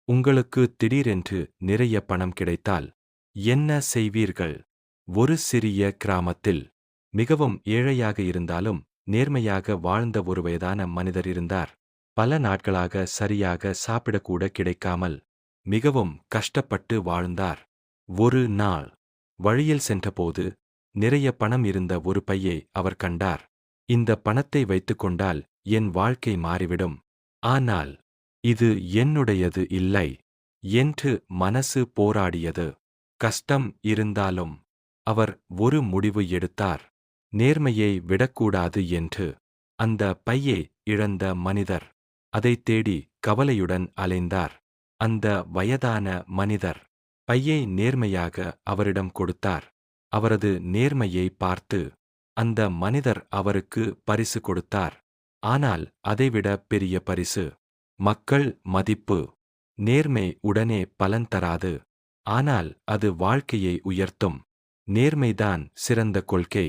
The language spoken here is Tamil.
உங்களுக்கு திடீரென்று நிறைய பணம் கிடைத்தால் என்ன செய்வீர்கள்? ஒரு சிறிய கிராமத்தில் மிகவும் ஏழையாக இருந்தாலும் நேர்மையாக வாழ்ந்த ஒரு வயதான மனிதர் இருந்தார். பல நாட்களாக சரியாக சாப்பிடக்கூட கிடைக்காமல் மிகவும் கஷ்டப்பட்டு வாழ்ந்தார். ஒரு நாள் வழியில் சென்றபோது நிறைய பணம் இருந்த ஒரு பையை அவர் கண்டார். இந்த பணத்தை வைத்துக்கொண்டால் என் வாழ்க்கை மாறிவிடும். ஆனால் இது என்னுடையது இல்லை என்று மனசு போராடியது. கஷ்டம் இருந்தாலும் அவர் ஒரு முடிவு எடுத்தார். நேர்மையை விடக்கூடாது என்று. அந்த பையை இழந்த மனிதர் அதைத் தேடி கவலையுடன் அலைந்தார். அந்த வயதான மனிதர் பையை நேர்மையாக அவரிடம் கொடுத்தார். அவரது நேர்மையை பார்த்து அந்த மனிதர் அவருக்கு பரிசு கொடுத்தார். ஆனால் அதைவிட பெரிய பரிசு. மக்கள் மதிப்பு. நேர்மை உடனே பலன் தராது. ஆனால் அது வாழ்க்கையை உயர்த்தும். நேர்மைதான் சிறந்த கொள்கை.